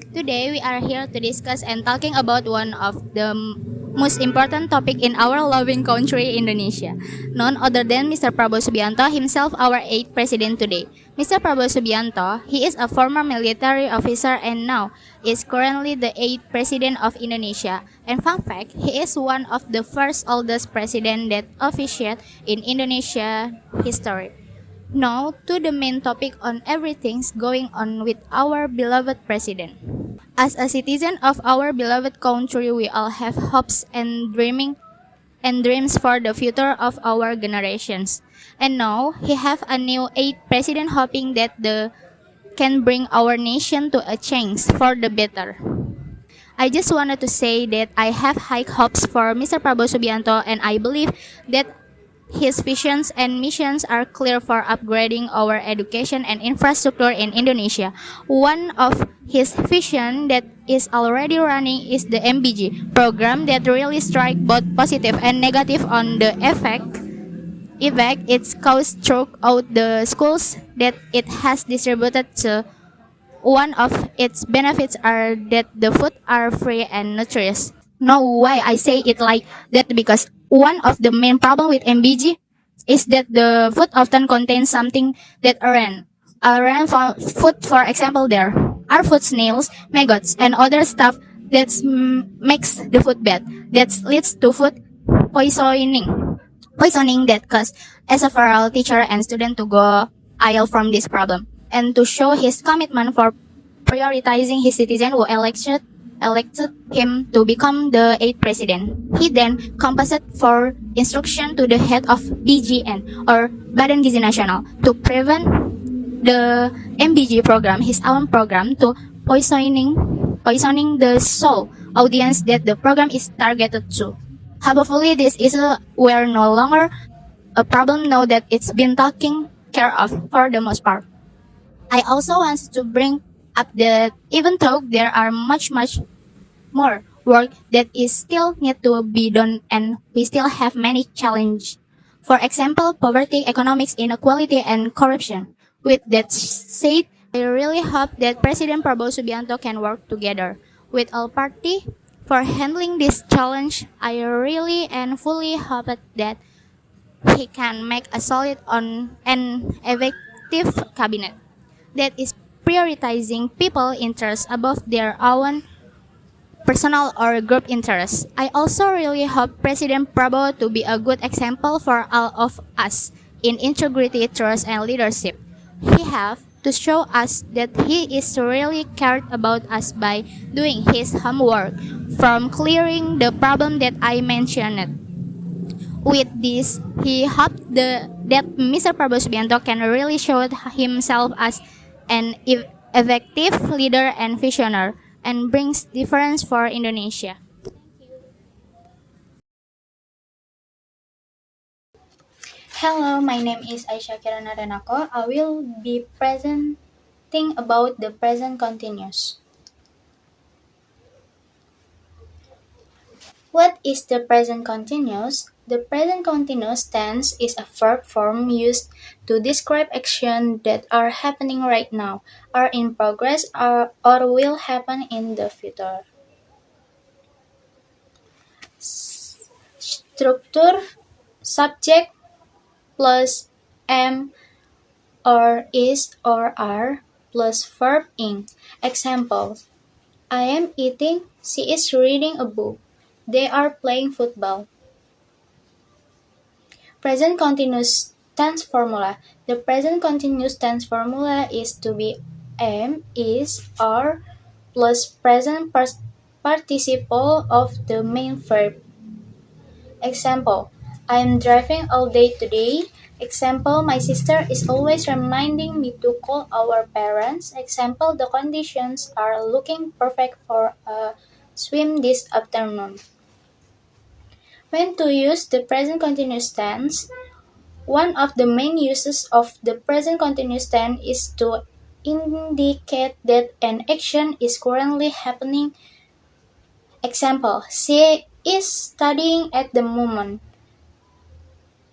Today we are here to discuss and talking about one of the most important topic in our loving country, Indonesia. None other than Mr. Prabowo Subianto himself, our 8th president today. Mr. Prabowo Subianto, he is a former military officer and now is currently the 8th president of Indonesia. And fun fact, he is one of the first oldest president that officiated in Indonesia history. Now to the main topic on everything's going on with our beloved president. As a citizen of our beloved country, we all have hopes and dreams for the future of our generations. And now he have a new 8th president hoping that the can bring our nation to a change for the better. I just wanted to say that I have high hopes for Mr. Prabowo Subianto and I believe that his visions and missions are clear for upgrading our education and infrastructure in Indonesia. One of his vision that is already running is the MBG program that really strike both positive and negative on the effect it's caused throughout the schools that it has distributed to. One of its benefits are that the food are free and nutritious. No, why I say it like that because one of the main problem with MBG is that the food often contains something that aren't for food. For example, there are food snails, maggots, and other stuff that makes the food bad. That leads to food poisoning. Poisoning that cause as a feral teacher and student to go ill from this problem and to show his commitment for prioritizing his citizen who elected him to become the 8th president. He then compassed for instruction to the head of BGN or Badan Gizi Nasional to prevent the MBG program, his own program, to poisoning the sole audience that the program is targeted to. Hopefully, this is we're no longer a problem now that it's been taken care of for the most part. I also want to bring up that even though there are much more work that is still need to be done and we still have many challenges. For example, poverty, economics, inequality, and corruption. With that said, I really hope that President Prabowo Subianto can work together with all parties for handling this challenge. I really and fully hope that he can make a solid and effective cabinet that is prioritizing people interests above their own personal or group interests. I also really hope President Prabowo to be a good example for all of us in integrity, trust, and leadership. He have to show us that he is really cared about us by doing his homework from clearing the problem that I mentioned. With this, he hoped that Mr. Prabowo Subianto can really show himself as an effective leader and visionary and brings difference for Indonesia. Hello, my name is AISYAH RENACO. I will be presenting about the present continuous. What is the present continuous? The present continuous tense is a verb form used to describe actions that are happening right now, are in progress, or will happen in the future. Structure subject plus am or is or are plus verb ing. Examples: I am eating, she is reading a book, they are playing football. Present continuous tense formula. The present continuous tense formula is to be am, is, are plus present participle of the main verb. Example: I am driving all day today. Example: my sister is always reminding me to call our parents. Example: the conditions are looking perfect for a swim this afternoon. When to use the present continuous tense? One of the main uses of the present continuous tense is to indicate that an action is currently happening. Example: she is studying at the moment.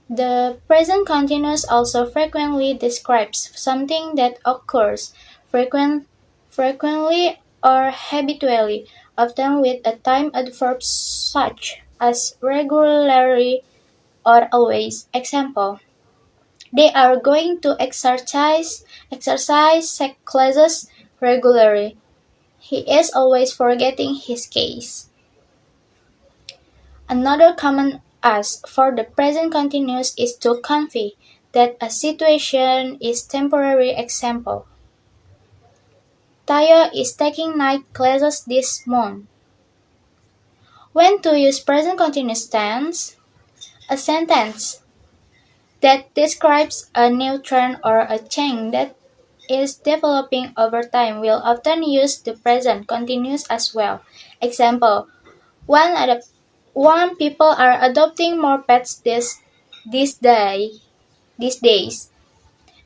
The present continuous also frequently describes something that occurs frequently or habitually, often with a time adverb such as regularly or always. Example: they are going to exercise classes regularly. He is always forgetting his case. Another common ask for the present continuous is to convey that a situation is temporary. Example: Tayo is taking night classes this month. When to use present continuous tense? A sentence that describes a new trend or a change that is developing over time will often use the present continuous as well. Example: one people are adopting more pets these days.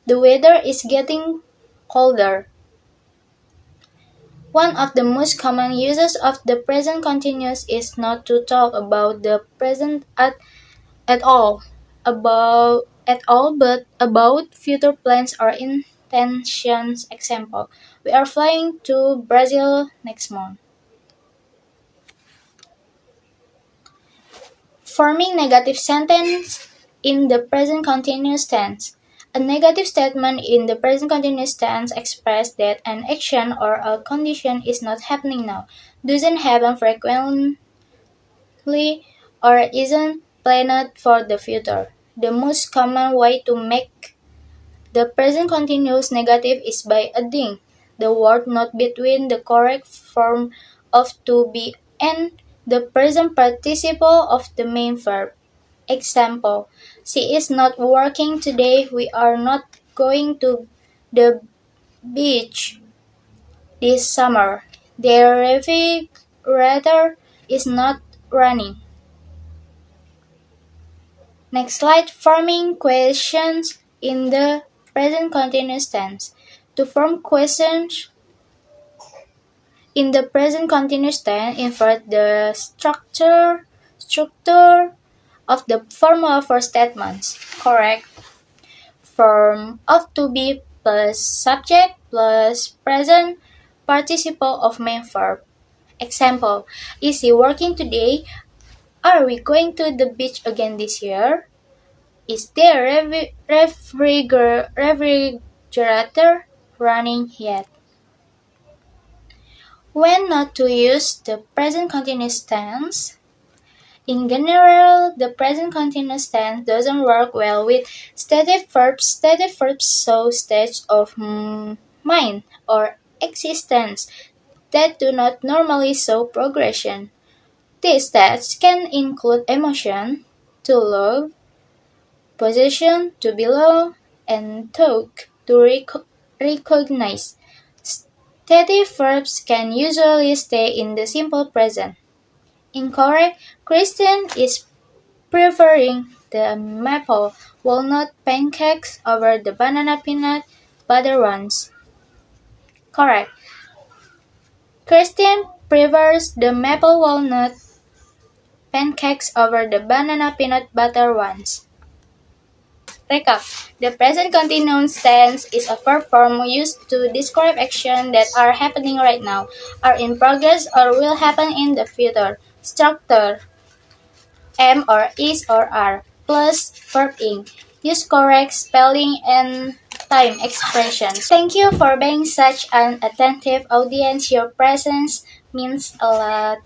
The weather is getting colder. One of the most common uses of the present continuous is not to talk about the present at all, but about future plans or intentions. Example: we are flying to Brazil next month. Forming negative sentence in the present continuous tense. A negative statement in the present continuous tense expresses that an action or a condition is not happening now, doesn't happen frequently, or isn't planned for the future. The most common way to make the present continuous negative is by adding the word not between the correct form of to be and the present participle of the main verb. Example: she is not working today. We are not going to the beach this summer. Their refrigerator is not running. Next slide. Forming questions in the present continuous tense. To form questions in the present continuous tense, invert the structure of the formula for statements. Correct form of to be plus subject plus present participle of main verb. Example: is he working today? Are we going to the beach again this year? Is their refrigerator running yet? When not to use the present continuous tense? In general, the present continuous tense doesn't work well with stative verbs. Stative verbs show states of mind or existence that do not normally show progression. These states can include emotion, to love, possession, to belong, and talk, to recognize. Stative verbs can usually stay in the simple present. Incorrect. Christian is preferring the maple walnut pancakes over the banana peanut butter ones. Correct. Christian prefers the maple walnut pancakes over the banana peanut butter ones. Recap. The present continuous tense is a verb form used to describe actions that are happening right now, are in progress, or will happen in the future. Structure: am or is or are, plus verb ing. Use correct spelling and time expressions. Thank you for being such an attentive audience. Your presence means a lot.